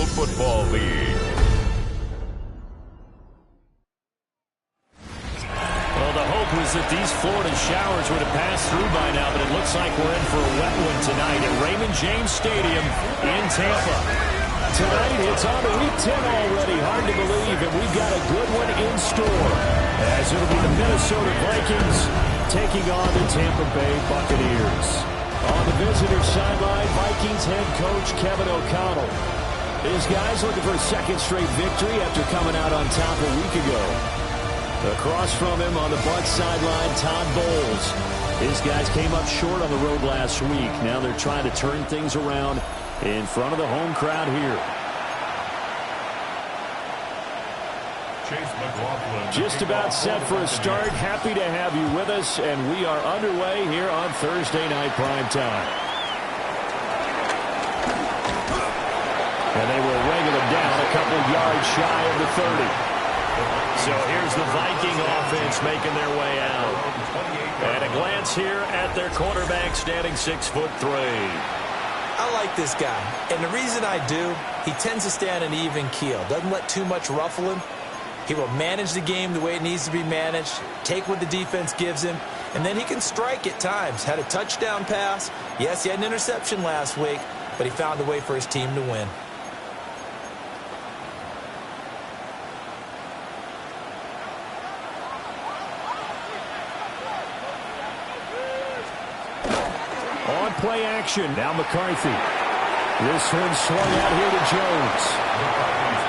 National Football League. Well, the hope was that these Florida showers would have passed through by now, but it looks like we're in for a wet one tonight at Raymond James Stadium in Tampa. Tonight, it's on to Week 10 already. Hard to believe, and we've got a good one in store, as it'll be the Minnesota Vikings taking on the Tampa Bay Buccaneers. On the visitor's sideline, Vikings head coach Kevin O'Connell. His guys looking for a second straight victory after coming out on top a week ago. Across from him on the Bucs sideline, Todd Bowles. His guys came up short on the road last week. Now they're trying to turn things around in front of the home crowd here. Just about set for a start. Happy to have you with us, and we are underway here on Thursday Night Primetime. And they will wrangle him down a couple yards shy of the 30. So here's the Viking offense making their way out. And a glance here at their quarterback standing 6'3". I like this guy, and the reason I do, he tends to stay on an even keel. Doesn't let too much ruffle him. He will manage the game the way it needs to be managed, take what the defense gives him, and then he can strike at times. Had a touchdown pass. Yes, he had an interception last week, but he found a way for his team to win. On play action, now McCarthy. This one swung out here to Jones.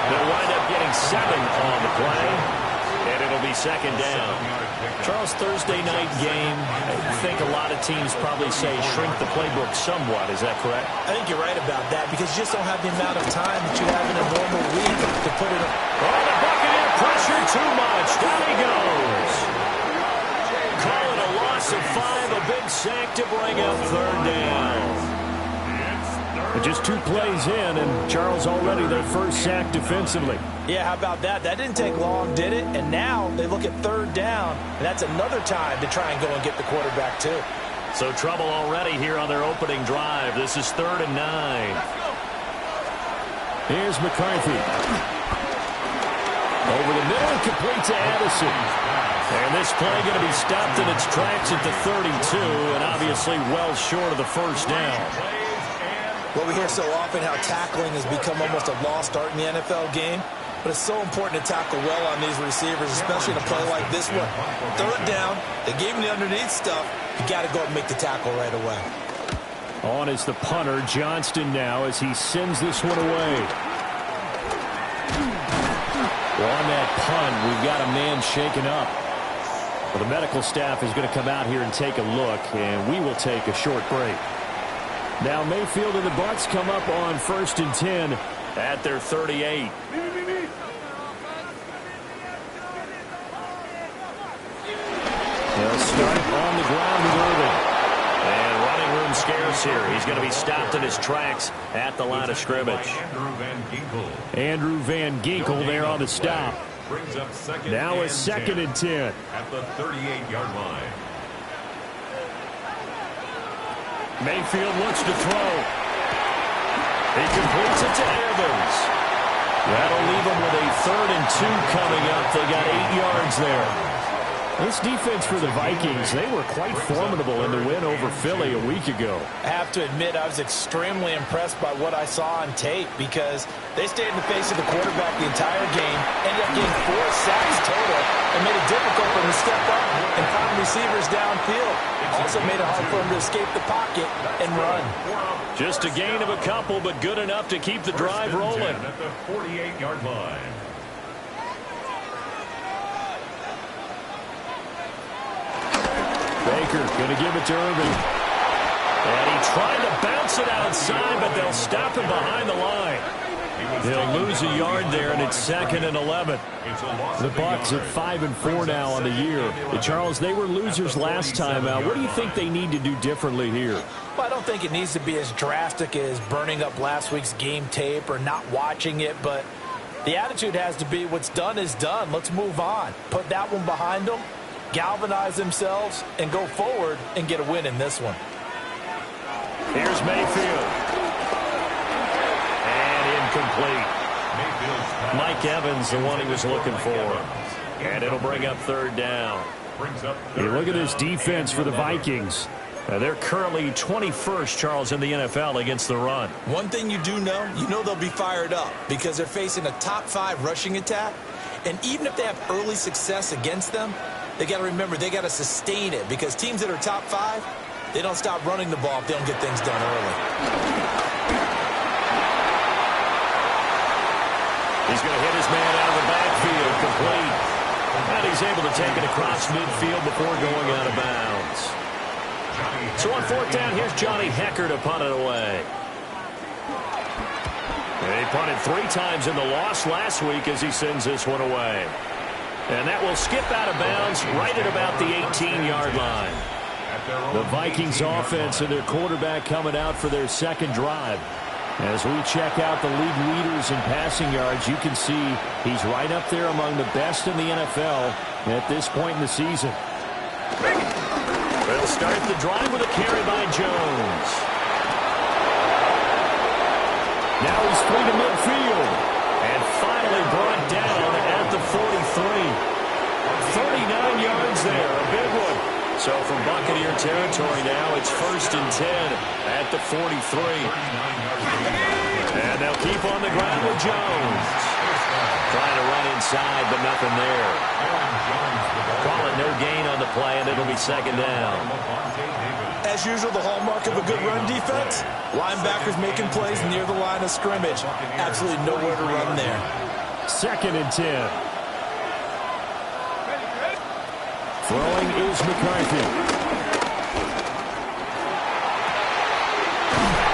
They'll wind up getting 7 on the play, and it'll be second down. Charles, Thursday night game, I think a lot of teams probably say shrink the playbook somewhat. Is that correct? I think you're right about that because you just don't have the amount of time that you have in a normal week to put it up. Oh, the Buccaneer pressure too much. Down he goes. Calling a loss of 5, a big sack to bring up third down. Just 2 plays in, and Charles already their first sack defensively. Yeah, how about that? That didn't take long, did it? And now they look at third down, and that's another time to try and go and get the quarterback, too. So trouble already here on their opening drive. This is 3rd and 9. Here's McCarthy. Over the middle, complete to Addison. And this play going to be stopped in its tracks at the 32, and obviously well short of the first down. Well, we hear so often how tackling has become almost a lost art in the NFL game, but it's so important to tackle well on these receivers, especially in a play like this one. Third down, they gave him the underneath stuff. You got to go and make the tackle right away. On is the punter, Johnston now, as he sends this one away. Well, on that punt, we've got a man shaken up. Well, the medical staff is going to come out here and take a look, and we will take a short break. Now Mayfield and the Bucs come up on 1st and 10 at their 38. They'll start on the ground with Irvin. And running room scarce here. He's going to be stopped in his tracks at the line of scrimmage. Andrew Van Ginkel there on the stop. Now a 2nd and 10. At the 38-yard line. Mayfield looks to throw. He completes it to Evans. That'll leave them with a 3rd and 2 coming up. They got 8 yards there. This defense for the Vikings, they were quite formidable in the win over Philly a week ago. I have to admit, I was extremely impressed by what I saw on tape because they stayed in the face of the quarterback the entire game, ended up getting 4 sacks total, and made it difficult for him to step up and find receivers downfield. Also made it hard for him to escape the pocket and run. Just a gain of a couple, but good enough to keep the drive rolling. At the 48-yard line. Baker going to give it to Irvin. And he tried to bounce it outside, but they'll stop him behind the line. They'll lose a yard there, and it's 2nd and 11. The Bucs at 5-4 now on the year. Charles, they were losers last time out. What do you think they need to do differently here? Well, I don't think it needs to be as drastic as burning up last week's game tape or not watching it, but the attitude has to be what's done is done. Let's move on. Put that one behind them, galvanize themselves, and go forward and get a win in this one. Here's Mayfield. And incomplete. incomplete. Mike Evans, the one he was looking for. And it'll bring up third down. Hey, look at this defense for the Vikings. They're currently 21st, Charles, in the NFL against the run. One thing you do know, they'll be fired up because they're facing a top 5 rushing attack. And even if they have early success against them, they got to remember they got to sustain it because teams that are top 5, they don't stop running the ball if they don't get things done early. He's going to hit his man out of the backfield, complete. And he's able to take it across midfield before going out of bounds. So on fourth down, here's Johnny Hecker to punt it away. And he punted 3 times in the loss last week as he sends this one away. And that will skip out of bounds right at about the 18-yard line. The Vikings offense and their quarterback coming out for their second drive. As we check out the league leaders in passing yards, you can see he's right up there among the best in the NFL at this point in the season. They'll start the drive with a carry by Jones. Now he's free to midfield. And finally brought down at the 43. 39 yards there, a big one. So from Buccaneer territory now, it's 1st and 10 at the 43. And they'll keep on the ground with Jones. Trying to run inside, but nothing there. Call it no gain on the play, and it'll be second down. As usual, the hallmark of a good run defense, linebackers making plays near the line of scrimmage. Absolutely nowhere to run there. 2nd and 10. Throwing is McCarthy.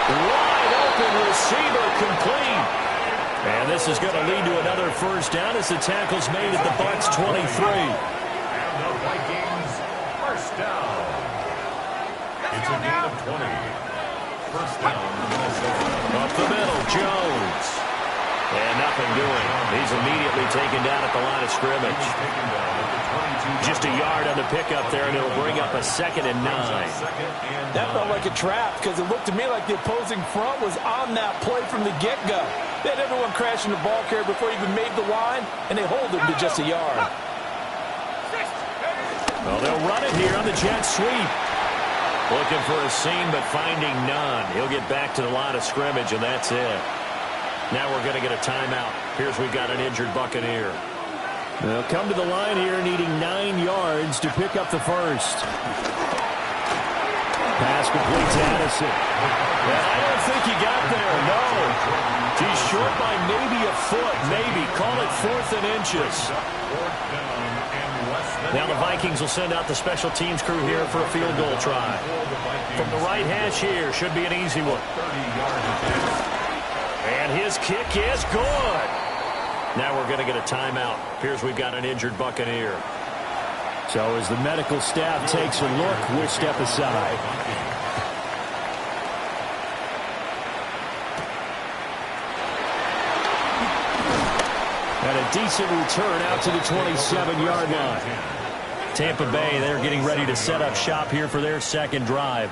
Wide open receiver, complete. And this is going to lead to another first down as the tackle's made at the Bucs 23. And the Vikings first down. It's a gain of 20. First down, Minnesota. Up the middle, Jones. And nothing doing. He's immediately taken down at the line of scrimmage. Just a yard on the pickup there, and it'll bring up a 2nd and 9. That felt like a trap because it looked to me like the opposing front was on that play from the get-go. They had everyone crashing the ball carrier before he even made the line, and they hold him to just a yard. Well, they'll run it here on the jet sweep. Looking for a seam, but finding none. He'll get back to the line of scrimmage, and that's it. Now we're going to get a timeout. Here's we've got an injured Buccaneer. They'll come to the line here needing 9 yards to pick up the first. Pass complete to Addison. And I don't think he got there, no. He's short by maybe a foot, maybe. Call it 4th and inches. Now the Vikings will send out the special teams crew here for a field goal try. From the right hash here, should be an easy one. And his kick is good. Now we're going to get a timeout. Here's we've got an injured Buccaneer. So as the medical staff takes a look, we'll step aside. And a decent return out to the 27-yard line. Tampa Bay, they're getting ready to set up shop here for their second drive.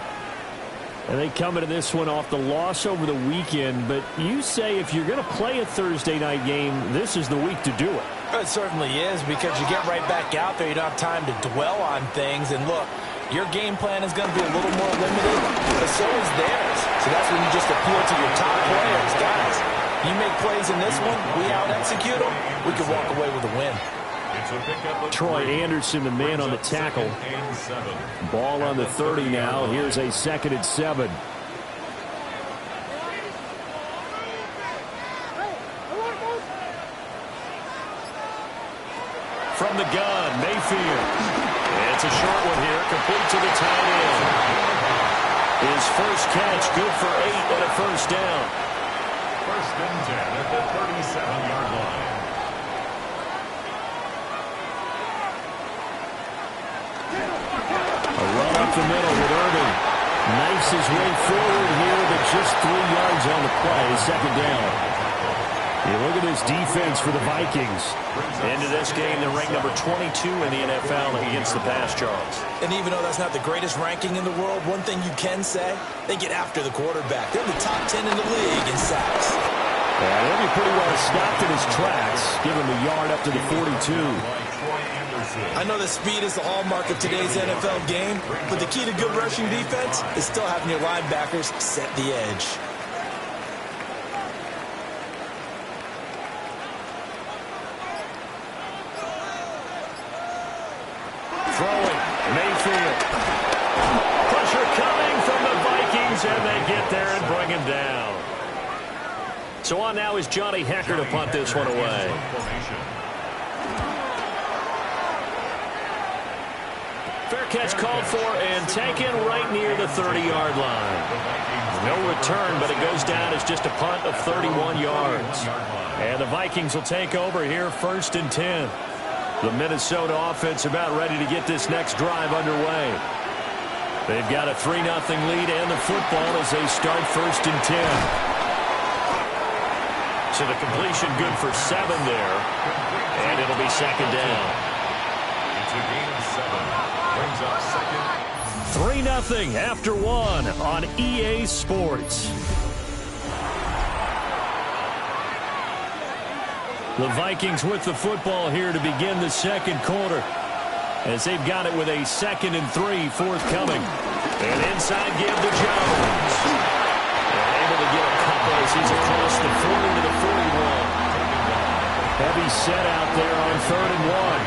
And they come into this one off the loss over the weekend, but you say if you're going to play a Thursday night game, this is the week to do it. It certainly is because you get right back out there. You don't have time to dwell on things. And look, your game plan is going to be a little more limited, but so is theirs. So that's when you just appeal to your top players. Guys, you make plays in this one, we out-execute them, we can walk away with a win. Troy Anderson, the man on the tackle. Ball on the 30 now. Here's a 2nd and 7. From the gun, Mayfield. It's a short one here, complete to the tight end. His first catch, good for 8 and a first down. 1st and 10 at the 37-yard line. A run up the middle with Irving. Knifes his way forward here, but just 3 yards on the play. 2nd down. You look at this defense for the Vikings. Into this game, they're ranked number 22 in the NFL against the pass, Charles. And even though that's not the greatest ranking in the world, one thing you can say, they get after the quarterback. They're in the top 10 in the league in sacks. And they'll be looked pretty well stopped in his tracks. Give him a yard up to the 42. I know that speed is the hallmark of today's NFL game, but the key to good rushing defense is still having your linebackers set the edge. Throwing, Mayfield. Pressure coming from the Vikings, and they get there and bring him down. So on now is Johnny Hecker to punt this one away. Fair catch called for and taken right near the 30-yard line. No return, but it goes down as just a punt of 31 yards. And the Vikings will take over here, 1st and 10. The Minnesota offense about ready to get this next drive underway. They've got a 3-0 lead and the football as they start 1st and 10. So the completion good for 7 there, and it'll be 2nd down. It's a gain of 7. Brings up 3-0 2nd. after 1 on EA Sports. The Vikings with the football here to begin the 2nd quarter, as they've got it with a 2nd and 3 forthcoming. And inside give to Jones. And able to get a couple as he's across the 40 to the 41. Heavy set out there on 3rd and 1.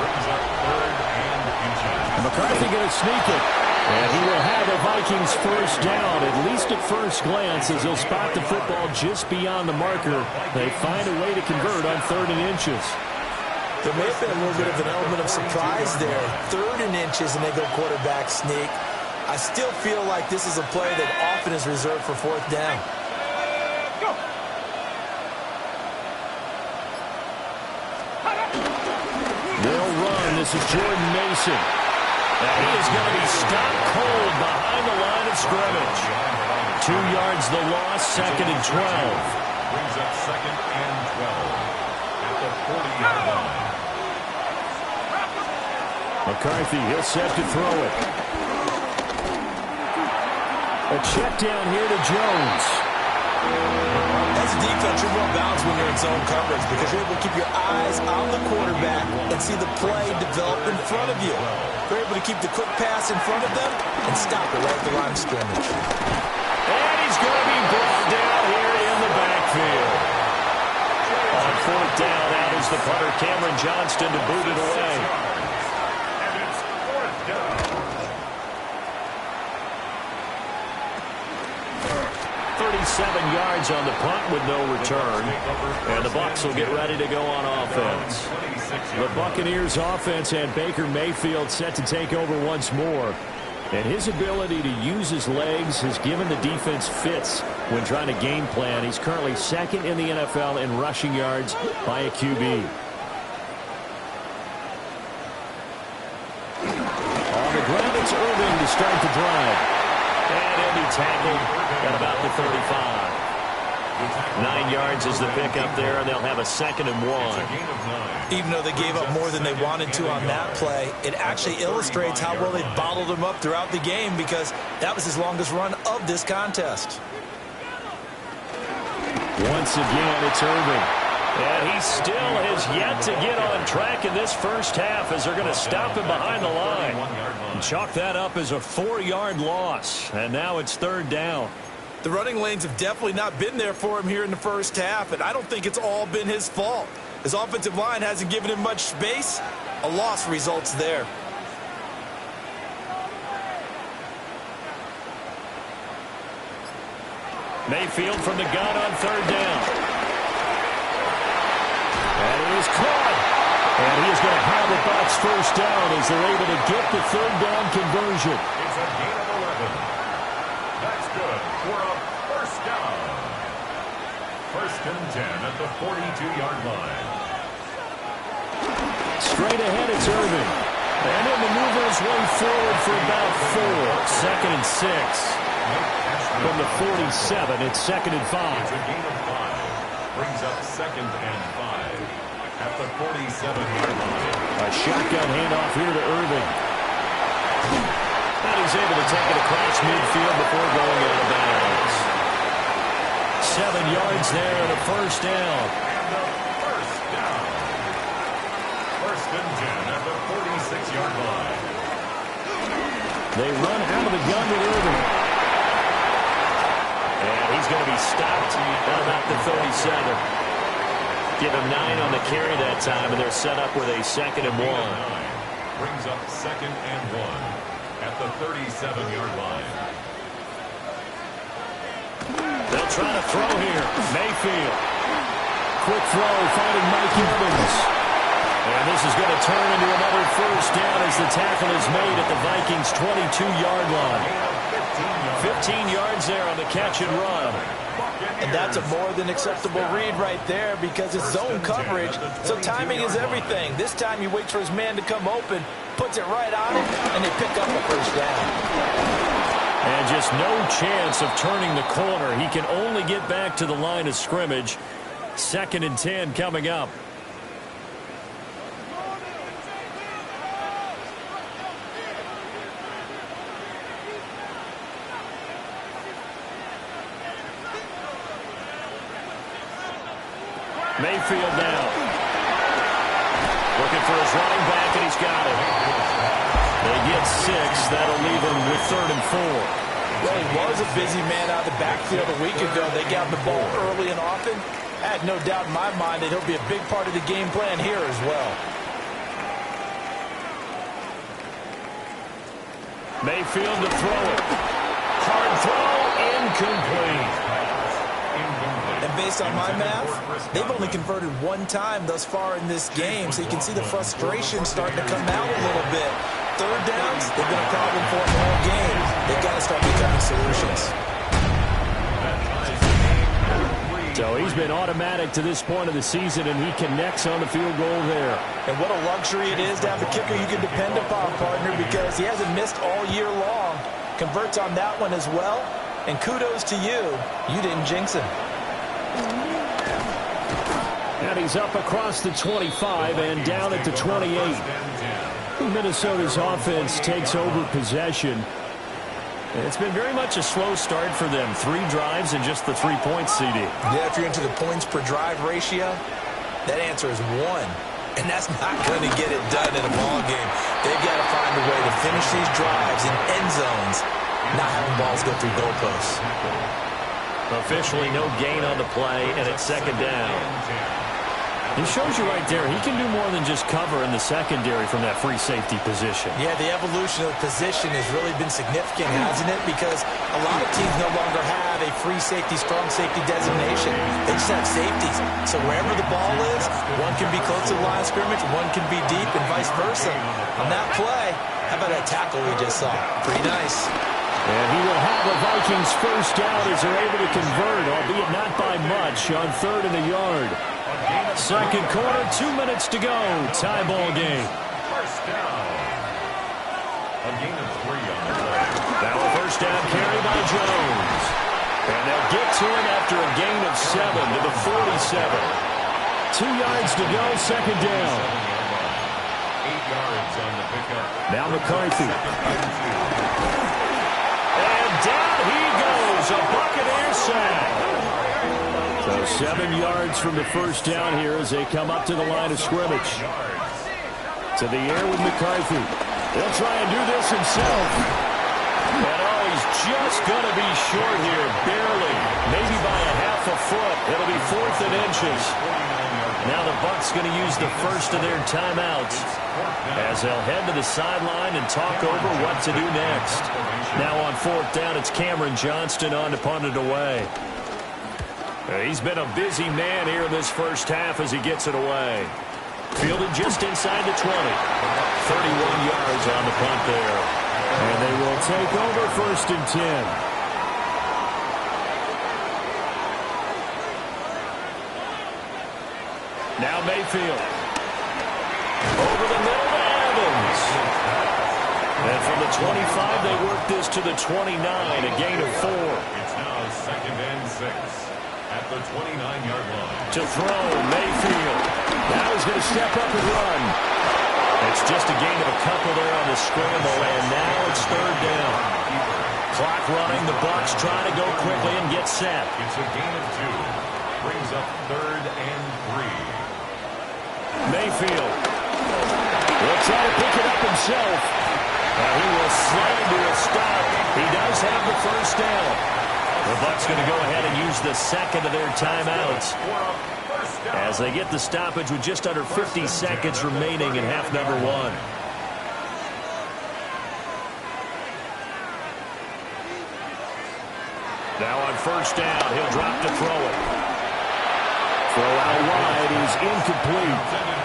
Brings up 3rd and inches. McCarthy going to sneak it. And he will have the Vikings 1st down, at least at first glance, as they'll spot the football just beyond the marker. They find a way to convert on 3rd and inches. There may have been a little bit of an element of surprise there. 3rd and inches, and they go quarterback sneak. I still feel like this is a play that often is reserved for 4th down. They'll run. This is Jordan Mason. And he is going to be stopped cold behind the line of scrimmage. 2 yards the loss, 2nd and 12. Brings up 2nd and 12 at the 40-yard line. McCarthy, he'll set to throw it. A check down here to Jones. As a defense, you're more balanced when you're in zone coverage because you're able to keep your eyes on the quarterback and see the play develop in front of you. You're able to keep the quick pass in front of them and stop it right at the line of scrimmage. And he's going to be brought down here in the backfield. On 4th down, out is the punter, Cameron Johnston, to boot it away. And it's 4th down. 37 yards on the punt with no return. And the Bucs will get ready to go on offense. The Buccaneers offense and Baker Mayfield set to take over once more. And his ability to use his legs has given the defense fits when trying to game plan. He's currently 2nd in the NFL in rushing yards by a QB. On the ground, it's Irving to start the drive. And he'll be tackled at about the 35. 9 yards is the pickup there, and they'll have a 2nd and 1. Even though they gave up more than they wanted to on that play, it actually illustrates how well they bottled him up throughout the game because that was his longest run of this contest. Once again, it's Irving. And he still has yet to get on track in this first half as they're going to stop him behind the line. And chalk that up as a 4-yard loss. And now it's 3rd down. The running lanes have definitely not been there for him here in the first half, and I don't think it's all been his fault. His offensive line hasn't given him much space. A loss results there. Mayfield from the gun on 3rd down. And it is caught. And he is going to have the Bucs 1st down as they're able to get the 3rd down conversion. It's a gain of 11. That's good for a 1st down. 1st and 10 at the 42-yard line. Straight ahead, it's Irving. And he'll maneuver his way forward for about 4. 2nd and 6. From the 47, it's 2nd and 5. It's a gain of 5. Brings up 2nd and 5 at the 47-yard line. A shotgun handoff here to Irving. And he's able to take it across midfield before going out of bounds. 7 yards there and a first down. First and 10 at the 46-yard line. They run out of the gun with Irving. And he's going to be stopped at about the 37. Give him 9 on the carry that time, and they're set up with a 2nd and 1. Brings up 2nd and 1 at the 37-yard line. They'll try to throw here. Mayfield. Quick throw, finding Mike Evans. And this is going to turn into another first down as the tackle is made at the Vikings' 22-yard line. 15 yards there on the catch and run. And that's a more than acceptable read right there because it's zone coverage, so timing is everything. This time he waits for his man to come open, puts it right on him, and they pick up a first down. And just no chance of turning the corner. He can only get back to the line of scrimmage. 2nd and 10 coming up. Mayfield now. Looking for his running back, and he's got it. They get 6. That'll leave him with 3rd and 4. Well, he was a busy man out of the backfield a week ago. They got the ball early and often. I had no doubt in my mind that he'll be a big part of the game plan here as well. Mayfield to throw it. Hard throw, incomplete. And based on my math, they've only converted 1 time thus far in this game, so you can see the frustration starting to come out a little bit. 3rd downs, they've been a problem for them all game. They've got to start becoming solutions. So he's been automatic to this point of the season, and he connects on the field goal there. And what a luxury it is to have a kicker you can depend upon, partner, because he hasn't missed all year long. Converts on that one as well, and kudos to you. You didn't jinx him. And he's up across the 25 and down at the 28. Minnesota's offense takes over possession. And it's been very much a slow start for them. 3 drives and just the 3 points, CD. Yeah, if you're into the points per drive ratio, that answer is 1. And that's not going to get it done in a ball game. They've got to find a way to finish these drives in end zones, not having balls go through goalposts. Officially no gain on the play, and it's 2nd down. It shows you right there, he can do more than just cover in the secondary from that free safety position. Yeah, the evolution of position has really been significant, hasn't it? Because a lot of teams no longer have a free safety, strong safety designation. They just have safeties. So wherever the ball is, one can be close to the line of scrimmage, one can be deep, and vice versa. On that play, how about that tackle we just saw? Pretty nice. And he will have the Vikings first down as they're able to convert, albeit not by much, on 3rd and a yard. 2nd quarter, 2 minutes to go. Tie ball game. First down. A gain of 3 on the play. Now a first down carry by Jones. And they'll get to him after a gain of 7 to the 47. 2 yards to go, 2nd down. 8 yards on the pickup. Now McCarthy. And down he goes. A Buccaneer sack. So 7 yards from the first down here as they come up to the line of scrimmage. To the air with McCarthy. He'll try and do this himself. And oh, he's just going to be short here, barely. Maybe by a half a foot. It'll be 4th and inches. Now the Bucs going to use the first of their timeouts as they'll head to the sideline and talk over what to do next. Now on 4th down, it's Cameron Johnston on to punt it away. He's been a busy man here in this first half as he gets it away. Fielded just inside the 20. 31 yards on the punt there. And they will take over 1st and 10. Now Mayfield. Over the middle to Evans. And from the 25, they work this to the 29, a gain of 4. It's now 2nd and 6. At the 29-yard line. To throw, Mayfield. Now he's going to step up and run. It's just a gain of a couple there on the scramble, and now it's 3rd down. Clock running. The Bucs trying to go quickly and get set. It's a gain of 2. Brings up 3rd and 3. Mayfield will try to pick it up himself. And he will slam to a stop. He does have the first down. The Bucs going to go ahead and use the second of their timeouts as they get the stoppage with just under 50 seconds remaining in half number 1. Now on first down, he'll drop to throw it. Throw out wide is incomplete.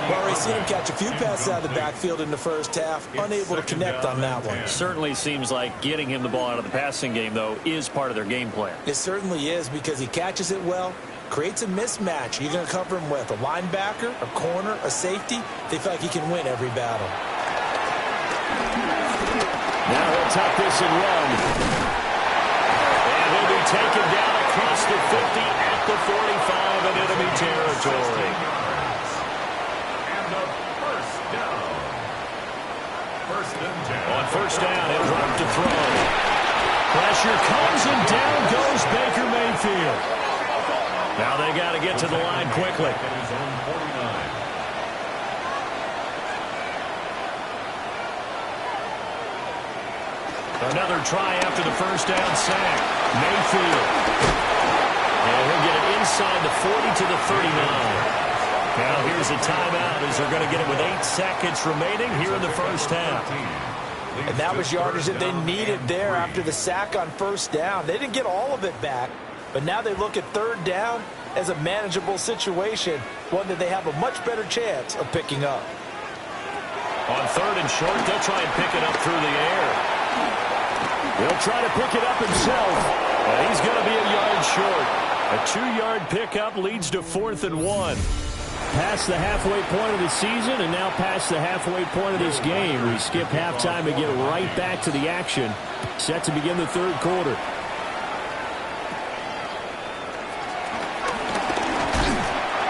Well, we've seen him catch a few passes out of the backfield in the first half, unable to connect on that one. Certainly seems like getting him the ball out of the passing game, though, is part of their game plan. It certainly is, because he catches it well, creates a mismatch. You're going to cover him with a linebacker, a corner, a safety. They feel like he can win every battle. Now he'll tuck this and run. And he'll be taken down across the 50 at the 45 in enemy territory. On first down, he'll drop to throw. Pressure comes, and down goes Baker Mayfield. Now they got to get to the line quickly. Another try after the first down sack. Mayfield. And he'll get it inside the 40 to the 39. Now here's a timeout as they're going to get it with 8 seconds remaining here in the first half. And that was yardage that they needed there after the sack on first down. They didn't get all of it back, but now they look at third down as a manageable situation, one that they have a much better chance of picking up. On third and short, they'll try and pick it up through the air. He'll try to pick it up himself, and he's going to be a yard short. A 2-yard pickup leads to 4th and 1. Past the halfway point of the season and now past the halfway point of this game. We skip halftime and get right back to the action. Set to begin the third quarter.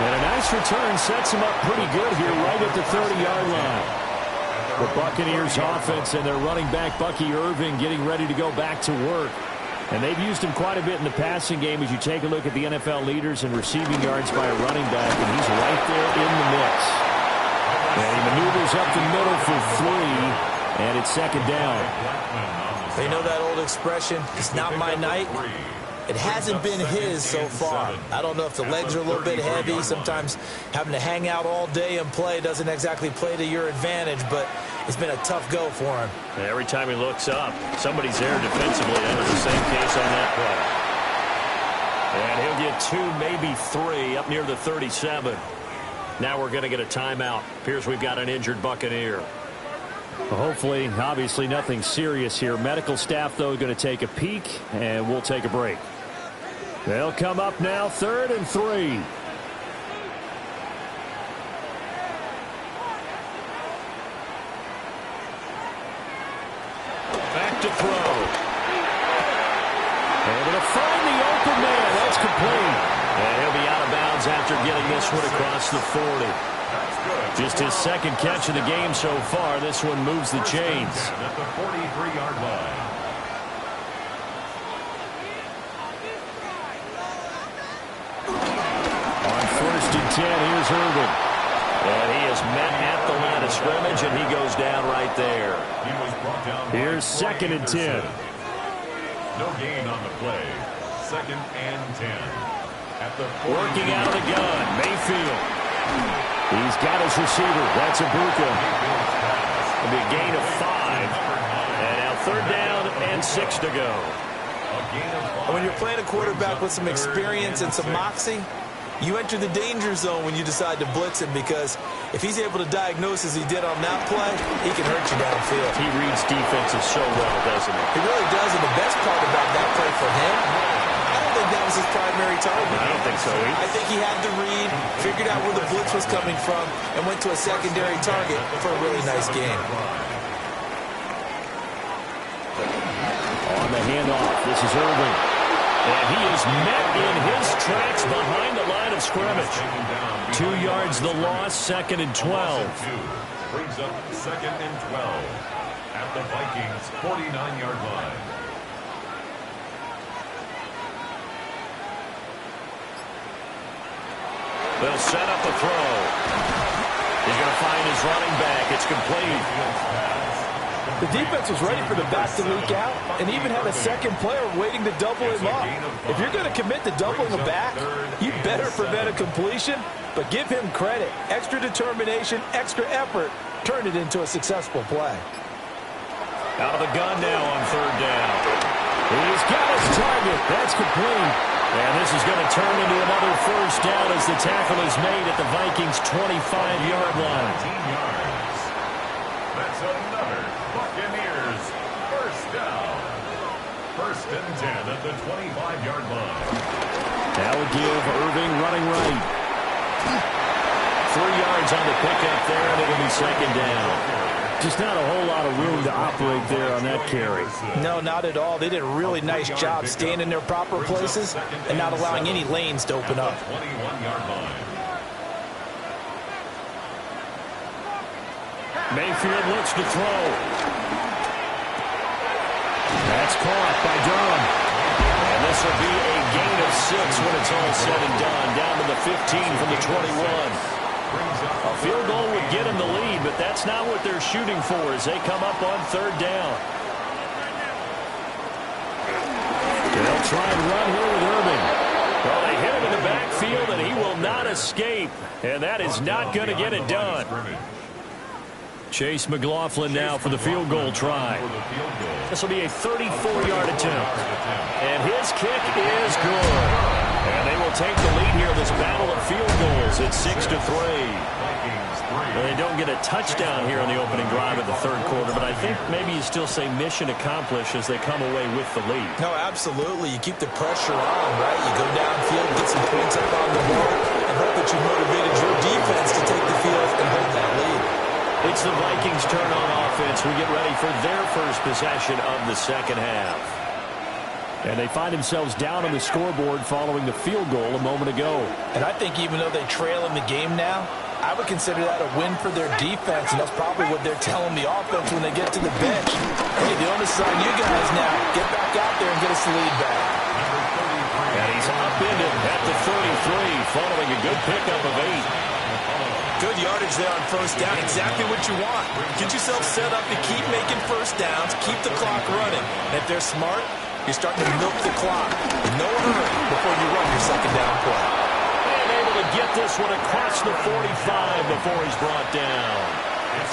And a nice return sets him up pretty good here right at the 30-yard line. The Buccaneers offense and their running back Bucky Irving getting ready to go back to work. And they've used him quite a bit in the passing game as you take a look at the NFL leaders in receiving yards by a running back, and he's right there in the mix. And he maneuvers up the middle for 3, and it's second down. They know that old expression, it's not my night. It hasn't been his so far. I don't know if the legs are a little bit heavy. Sometimes having to hang out all day and play doesn't exactly play to your advantage, but it's been a tough go for him. And every time he looks up, somebody's there defensively. That was the same case on that play. And he'll get 2, maybe 3 up near the 37. Now we're going to get a timeout. Appears we've got an injured Buccaneer. Hopefully, obviously nothing serious here. Medical staff, though, going to take a peek, and we'll take a break. They'll come up now, 3rd and 3. Back to throw. Able to find the open man. That's complete. And he'll be out of bounds after getting this one across the 40. Just his second catch of the game so far. This one moves the chains. At the 43-yard line. On 1st and 10, here's Irvin. And he is met at the line of scrimmage, and he goes down right there. He was brought down. Here's 2nd and 10. No gain on the play. 2nd and 10. At the Working out of the gun, Mayfield. He's got his receiver. That's Ibuka. It'll be a gain of 5. And now 3rd down and 6 to go. When you're playing a quarterback with some experience and some moxie, you enter the danger zone when you decide to blitz him, because if he's able to diagnose as he did on that play, he can hurt you downfield. He reads defenses so well, doesn't he? He really does, and the best part about that play for him, I don't think that was his primary target. I don't think so either. I think he had the read, figured out where the blitz was coming from, and went to a secondary target for a really nice game. On the handoff, this is Irving. And he is met in his tracks behind the line of scrimmage. 2 yards the loss, 2nd and 12. Brings up 2nd and 12 at the Vikings' 49-yard line. They'll set up a throw. He's going to find his running back. It's complete. The defense was ready for the back to leak out and even had a second player waiting to double him up. If you're going to commit to doubling a back, you better prevent a completion, but give him credit. Extra determination, extra effort turned it into a successful play. Out of the gun now on third down. He's got his target. That's complete. And this is going to turn into another first down as the tackle is made at the Vikings' 25-yard line. That's another Buccaneers first down. First and 10 at the 25-yard line. That would give Irving running right. 3 yards on the pickup there, and it'll be second down. Just not a whole lot of room to operate there on that carry. No, not at all. They did a really nice job staying in their proper places and not allowing any lanes to open up. 21-yard line. Mayfield looks to throw. That's caught by Durham. And this will be a gain of 6 when it's all said and done. Down to the 15 from the 21. A field goal would get him the lead, but that's not what they're shooting for as they come up on third down. They'll try and run here with Irving. Well, they hit him in the backfield, and he will not escape. And that is not going to get it done. Chase McLaughlin now for the field goal try. This will be a 34-yard attempt. And his kick is good. And they will take the lead here in this battle of field goals at 6-3. Well, they don't get a touchdown here in the opening drive of the third quarter, but I think maybe you still say mission accomplished as they come away with the lead. No, absolutely. You keep the pressure on, right? You go downfield, get some points up on the board, and hope that you motivated your defense to take the field and hold that lead. It's the Vikings' turn on offense. We get ready for their first possession of the second half. And they find themselves down on the scoreboard following the field goal a moment ago. And I think even though they trail in the game now, I would consider that a win for their defense, and that's probably what they're telling the offense when they get to the bench. Hey, the onus is on you guys now. Get back out there and get us the lead back. And he's upended at the 33 following a good pickup of 8. Good yardage there on first down. Exactly what you want. Get yourself set up to keep making first downs, keep the clock running. And if they're smart, you're starting to milk the clock in no hurry before you run your second down play. And able to get this one across the 45 before he's brought down.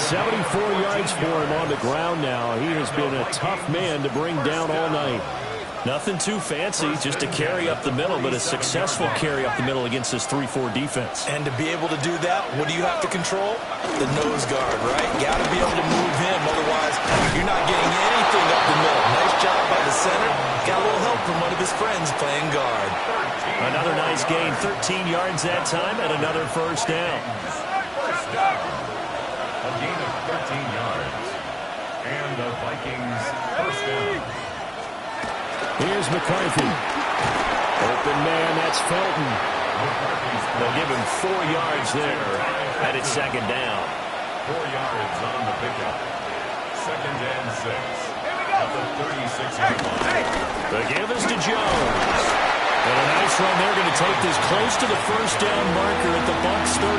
74 yards for him on the ground now. He has been a tough man to bring down all night. Nothing too fancy, just to carry up the middle, but a successful carry up the middle against this 3-4 defense. And to be able to do that, what do you have to control? The nose guard, right? Got to be able to move him, otherwise you're not getting anything up the middle. Nice job by the center. Got a little help from one of his friends playing guard. Another nice gain, 13 yards that time, and another first down. First down. A gain of 13 yards. And the Vikings first down. Here's McCarthy. Open man, that's Felton. They'll give him 4 yards there, and it's second down. 4 yards on the pickup. Second and 6. At the 36-yard line. The give is to Jones. And a nice run. They're going to take this close to the first down marker at the Bucs 31.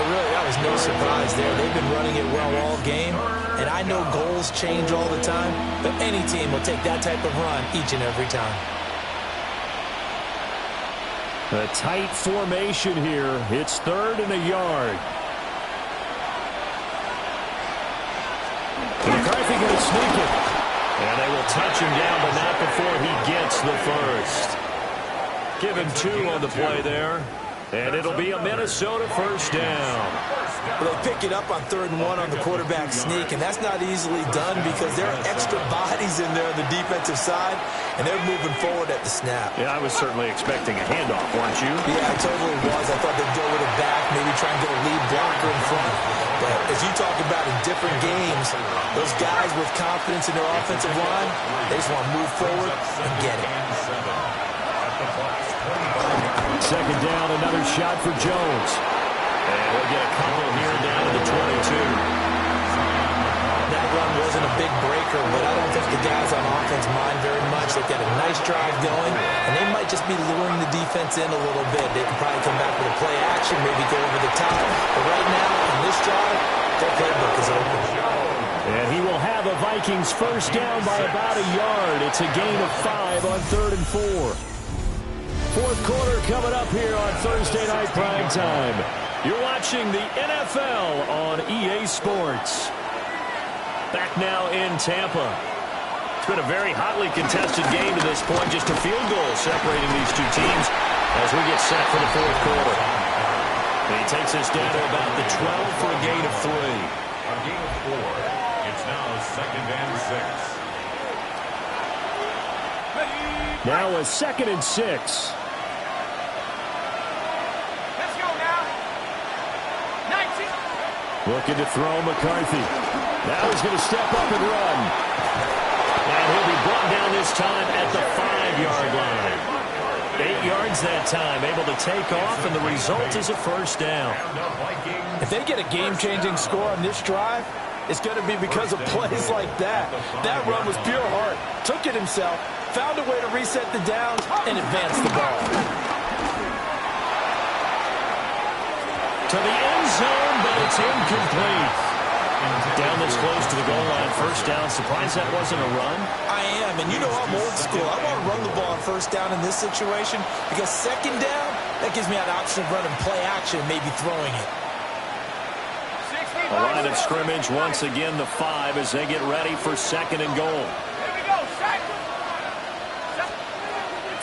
But really, that was no surprise there. They've been running it well all game. And I know goals change all the time, but any team will take that type of run each and every time. A tight formation here. It's 3rd and a yard. McCarthy going to sneak it. And they will touch him down, but not before he gets the first. Give him 2 on the play there. And it'll be a Minnesota first down. Well, they pick it up on 3rd and 1 on the quarterback sneak, and that's not easily done because there are extra bodies in there on the defensive side, and they're moving forward at the snap. Yeah, I was certainly expecting a handoff, weren't you? Yeah, I totally was. I thought they'd go with it back, maybe try and get a lead blocker in front. But as you talk about in different games, those guys with confidence in their offensive line, they just want to move forward and get it. Second down, another shot for Jones. And we'll get a couple here down to the 22. Now, run wasn't a big breaker, but I don't think the guys on offense mind very much. They've got a nice drive going, and they might just be luring the defense in a little bit. They can probably come back with a play action, maybe go over the top. But right now, in this drive, their playbook is open. And he will have a Vikings first down by about a yard. It's a gain of 5 on 3rd and 4. Fourth quarter coming up here on Thursday Night Primetime. You're watching the NFL on EA Sports. Back now in Tampa. It's been a very hotly contested game to this point. Just a field goal separating these two teams as we get set for the fourth quarter. And he takes us down to about the 12 for a gain of 3. A gain of 4. It's now 2nd and 6. Now a 2nd and 6. Looking to throw McCarthy. Now he's going to step up and run. And he'll be brought down this time at the 5-yard line. 8 yards that time, able to take off, and the result is a first down. If they get a game-changing score on this drive, it's going to be because of plays like that. That run was pure heart. Took it himself, found a way to reset the downs, and advance the ball. To the end zone, but it's incomplete. Down this close to the goal line, first down. Surprised that wasn't a run? I am, and you know I'm old school. I want to run the ball on first down in this situation because second down, that gives me an option of running play action and maybe throwing it. A line of scrimmage once again, the 5 as they get ready for 2nd and goal.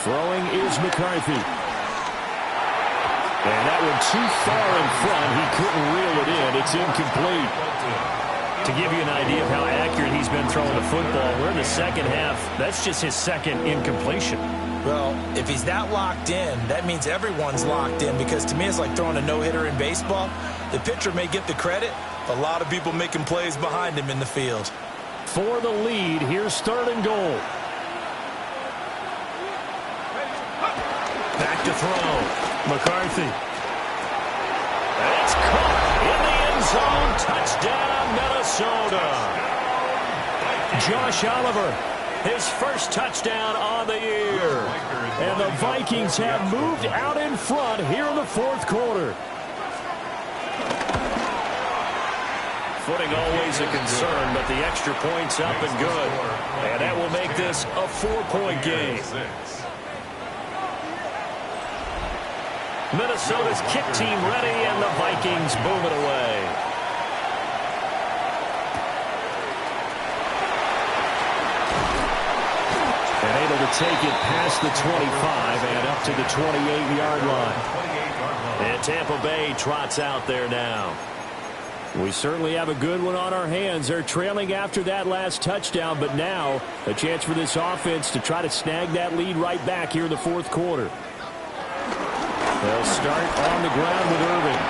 Throwing is McCarthy. And that one too far in front. He couldn't reel it in. It's incomplete. To give you an idea of how accurate he's been throwing the football, we're in the second half. That's just his second incompletion. Well, if he's that locked in, that means everyone's locked in because to me it's like throwing a no-hitter in baseball. The pitcher may get the credit, but a lot of people making plays behind him in the field. For the lead, here's 3rd and goal. Back to throw. McCarthy. And it's caught in the end zone. Touchdown, Minnesota. Josh Oliver, his first touchdown on the year. And the Vikings have moved out in front here in the fourth quarter. Footing always a concern, but the extra point's up and good. And that will make this a 4-point game. Minnesota's kick team ready, and the Vikings boom it away. And able to take it past the 25 and up to the 28-yard line. And Tampa Bay trots out there now. We certainly have a good one on our hands. They're trailing after that last touchdown, but now a chance for this offense to try to snag that lead right back here in the fourth quarter. They'll start on the ground with Irving.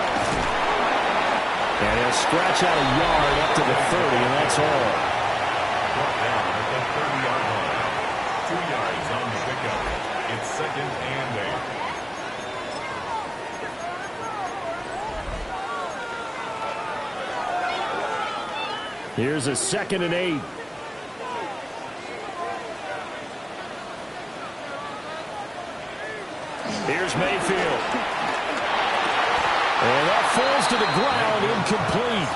And he'll scratch out a yard up to the 30, and that's all. Brought down at the 30-yard line. 2 yards on the pickup. It's 2nd and 8. Here's a 2nd and 8. Here's Mayfield. And that falls to the ground, incomplete.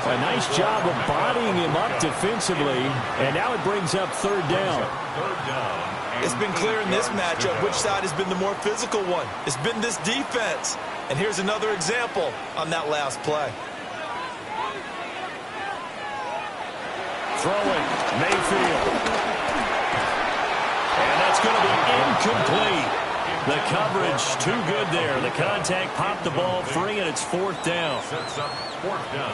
A nice job of bodying him up defensively, and now it brings up 3rd down. It's been clear in this matchup which side has been the more physical one. It's been this defense. And here's another example on that last play. Throwing, Mayfield. And that's going to be incomplete. The coverage too good there. The contact popped the ball free, and it's 4th down. Sets up 4th down.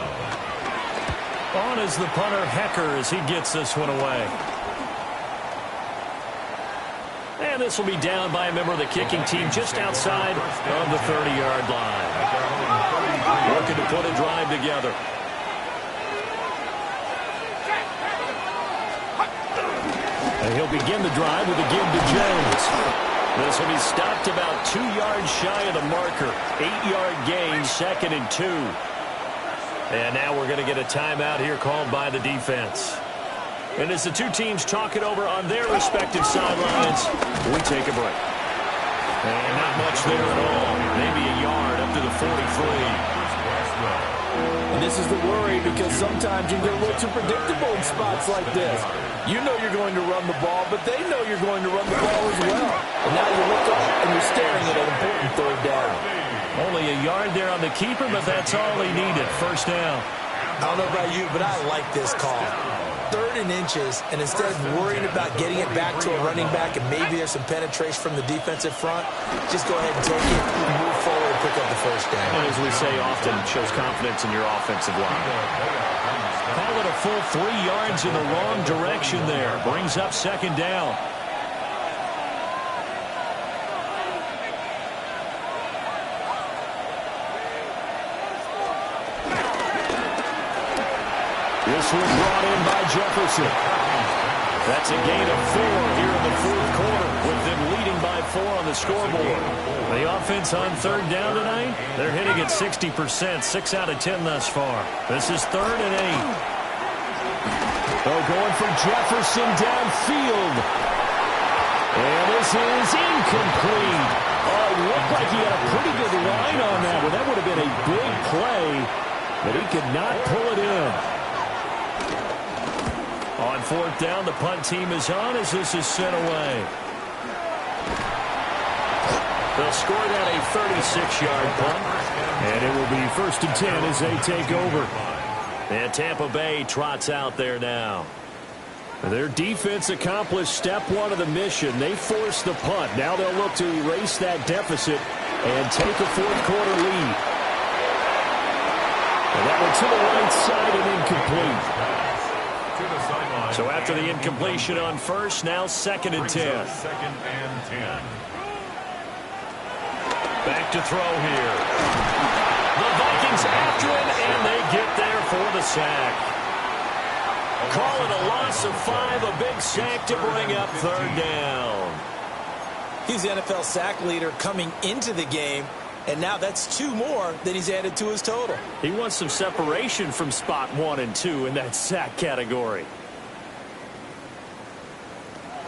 On is the punter, Hecker, as he gets this one away. And this will be down by a member of the kicking team just outside of the 30-yard line. Looking to put a drive together. And he'll begin the drive with a give to Jones. This will be stopped about 2 yards shy of the marker. 8-yard gain, 2nd and 2. And now we're going to get a timeout here called by the defense. And as the two teams talk it over on their respective sidelines, we take a break. And not much there at all. Maybe a yard up to the 43. And this is the worry because sometimes you get a little too predictable in spots like this. You know you're going to run the ball, but they know you're going to run the ball as well. And now you look up and you're staring at an important third down. Only a yard there on the keeper, but that's all he needed. First down. I don't know about you, but I like this call. 3rd and inches, and instead of worrying about getting it back to a running back and maybe there's some penetration from the defensive front, just go ahead and take it, move forward, and pick up the first down. And as we say often, it shows confidence in your offensive line. Call it a full 3 yards in the wrong direction there. Brings up second down. This one brought in by Jefferson. That's a gain of 4 here in the 4th quarter, with them leading by 4 on the scoreboard. The offense on 3rd down tonight, they're hitting at 60%, 6 out of 10 thus far. This is 3rd and 8. Oh, going for Jefferson downfield. And this is incomplete. Oh, it looked like he had a pretty good line on that one. That would have been a big play, but he could not pull it in. On 4th down, the punt team is on as this is sent away. They'll score that a 36-yard punt, and it will be 1st and 10 as they take over. And Tampa Bay trots out there now. Their defense accomplished step 1 of the mission. They forced the punt. Now they'll look to erase that deficit and take a 4th quarter lead. And that one to the right side and incomplete. So after the incompletion on 1st, now 2nd and 10. 2nd and 10. Back to throw here. The Vikings after it, and they get there for the sack. Call it a loss of 5, a big sack to bring up 3rd down. He's the NFL sack leader coming into the game, and now that's 2 more that he's added to his total. He wants some separation from spot 1 and 2 in that sack category.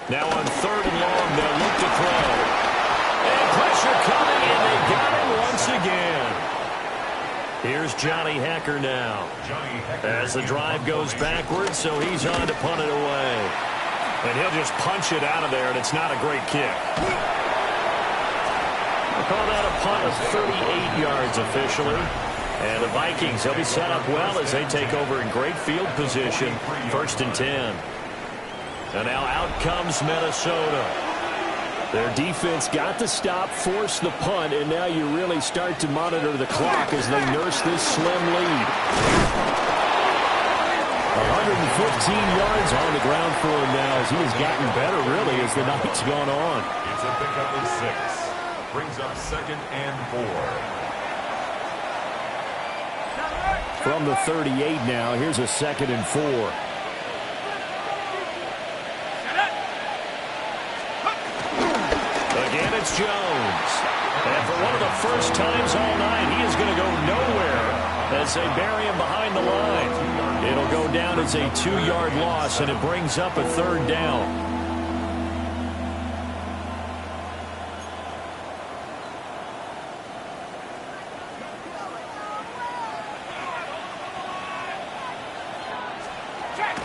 Now on 3rd and long, they'll look to throw. And pressure coming, and they got him once again. Here's Johnny Hekker now. As the drive goes backwards, so he's on to punt it away. And he'll just punch it out of there, and it's not a great kick. We'll call that a punt of 38 yards officially. And the Vikings, they'll be set up well as they take over in great field position. 1st and 10. And now out comes Minnesota. Their defense got the stop, forced the punt, and now you really start to monitor the clock as they nurse this slim lead. 115 yards on the ground for him now as he has gotten better, really, as the night's gone on. It's a pickup of 6. Brings up 2nd and 4. From the 38 now, here's a 2nd and 4. Again, it's Jones. And for one of the first times all night, he is going to go nowhere as they bury him behind the line. It'll go down as a 2-yard loss, and it brings up a 3rd down.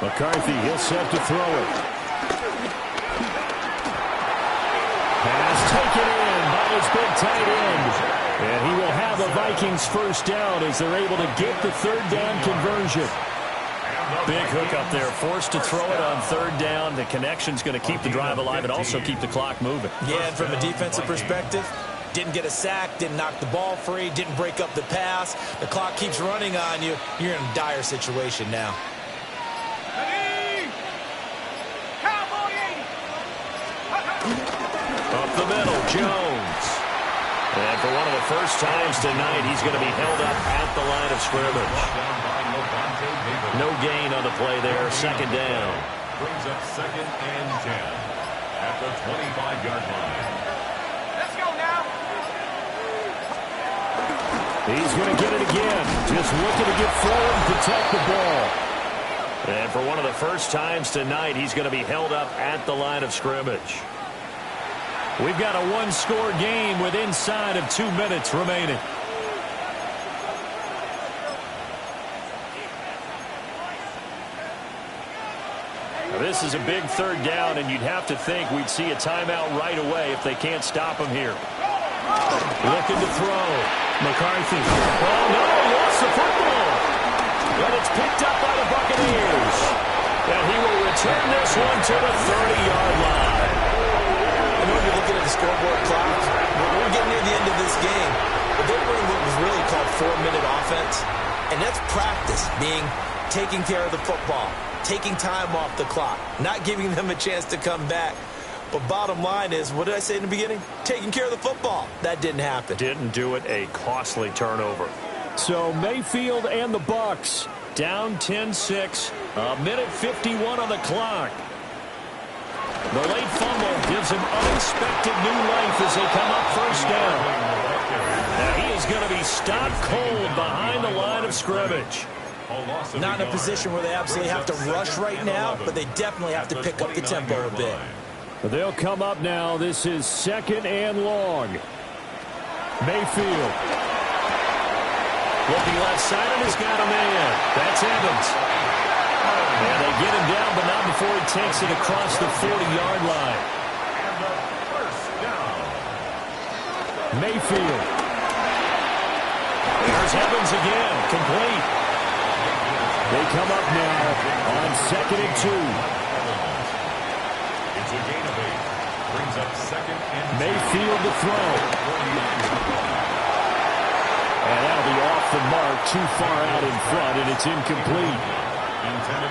McCarthy, he'll set to throw it. Pass taken in by his big tight end. And he will have the Vikings first down as they're able to get the 3rd down conversion. Big hook up there, forced to throw it on 3rd down. The connection's going to keep the drive alive and also keep the clock moving. Yeah, and from a defensive perspective, didn't get a sack, didn't knock the ball free, didn't break up the pass. The clock keeps running on you. You're in a dire situation now. Up the middle, Jones. And for one of the first times tonight, he's going to be held up at the line of scrimmage. No gain on the play there, 2nd down. Brings up 2nd and 10 at the 25-yard line. Let's go now. He's going to get it again. Just looking to get forward and protect the ball. And for one of the first times tonight, he's going to be held up at the line of scrimmage. We've got a one-score game with inside of 2 minutes remaining. Now, this is a big third down, and you'd have to think we'd see a timeout right away if they can't stop him here. Looking to throw. McCarthy. Oh, no, he lost the football. And it's picked up by the Buccaneers. And he will return this one to the 30-yard line. I know you're looking at the scoreboard clock. We're getting near the end of this game. But they're running what was really called 4-minute offense. And that's practice, being taking care of the football, taking time off the clock, not giving them a chance to come back. But bottom line is, what did I say in the beginning? Taking care of the football. That didn't happen. Didn't do it. A costly turnover. So Mayfield and the Bucs down 10-6. A minute 51 on the clock. The late fumble gives him unexpected new life as they come up first down. Now he is going to be stopped cold behind the line of scrimmage. Not in a position where they absolutely have to rush right now, but they definitely have to pick up the tempo a bit. They'll come up now. This is 2nd and long. Mayfield. Looking left side, and he's got a man. That's Evans. And they get him down, but not before he takes it across the 40-yard line. Mayfield. There's Evans again. Complete. They come up now on 2nd and 2. It's a gain of 8. Brings up 2nd and 2. Mayfield to throw. And that'll be off the mark, too far out in front, and it's incomplete.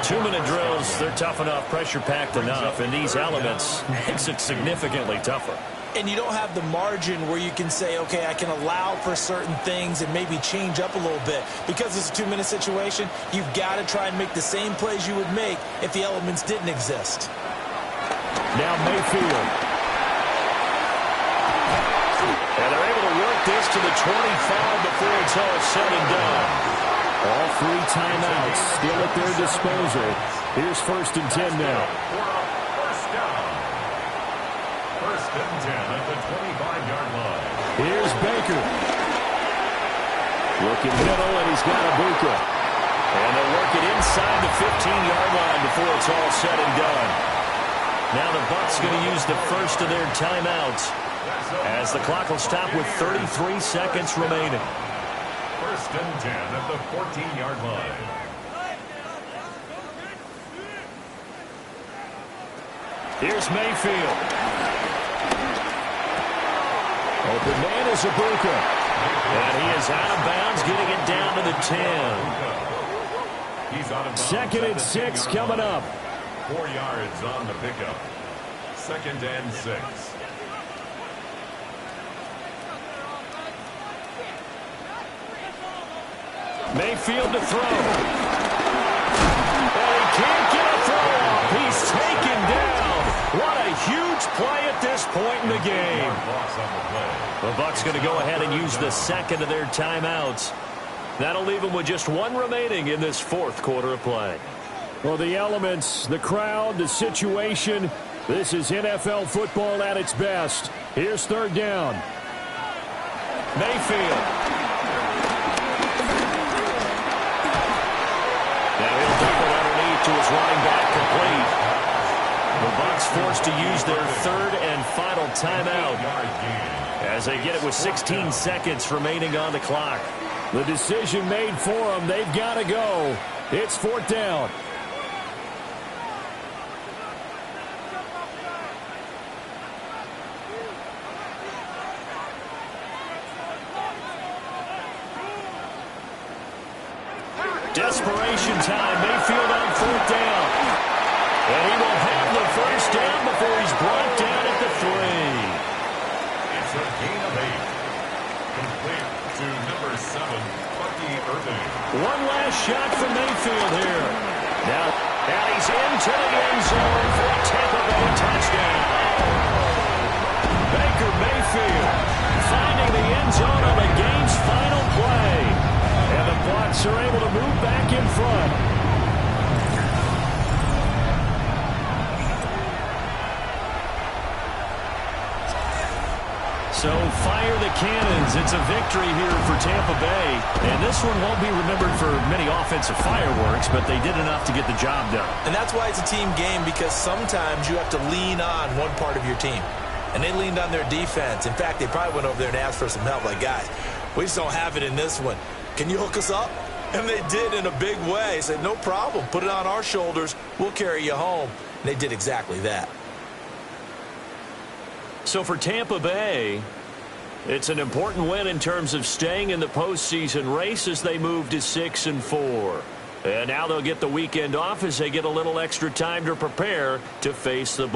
2-minute drills, they're tough enough, pressure-packed enough, and these elements makes it significantly tougher. And you don't have the margin where you can say, okay, I can allow for certain things and maybe change up a little bit. Because it's a 2-minute situation, you've got to try and make the same plays you would make if the elements didn't exist. Now Mayfield. And they're able to work this to the 25 before it's all said and done. All 3 timeouts still at their disposal. Here's 1st and 10 now. First down. 1st and 10 at the 25-yard line. Here's Baker. Looking middle, and he's got Ibuka. And they'll work it inside the 15-yard line before it's all said and done. Now the Bucs going to use the first of their timeouts as the clock will stop with 33 seconds remaining. 1st and 10 at the 14-yard line. Here's Mayfield. Open man is Ibuka. And he is out of bounds, getting it down to the 10. He's out of bounds. 2nd and 6 coming up. 4 yards on the pickup. 2nd and 6. Mayfield to throw. And he can't get a throw off. He's taken down. What a huge play at this point in the game. The Bucs going to go ahead and use the 2nd of their timeouts. That'll leave them with just 1 remaining in this 4th quarter of play. Well, the elements, the crowd, the situation, this is NFL football at its best. Here's 3rd down. Mayfield. Now he'll double underneath to his running back, complete. The Bucs forced to use their 3rd and final timeout as they get it with 16 seconds remaining on the clock. The decision made for them. They've got to go. It's 4th down. Desperation time. Mayfield on 4th down. And he will have the first down before he's brought down at the 3. It's a gain of 8. Complete to number 7, Bucky Irving. One last shot for Mayfield here. Now, and he's into the end zone for a Tampa Bay touchdown. Baker Mayfield finding the end zone on the game's final play. fire the cannons. It's a victory here for Tampa Bay. And this one won't be remembered for many offensive fireworks, but they did enough to get the job done. And that's why it's a team game, because sometimes you have to lean on one part of your team. And they leaned on their defense. In fact, they probably went over there and asked for some help. Like, guys, we just don't have it in this one. Can you hook us up? And they did in a big way. They said, no problem. Put it on our shoulders. We'll carry you home. And they did exactly that. So for Tampa Bay, it's an important win in terms of staying in the postseason race as they move to 6-4. And now they'll get the weekend off as they get a little extra time to prepare to face the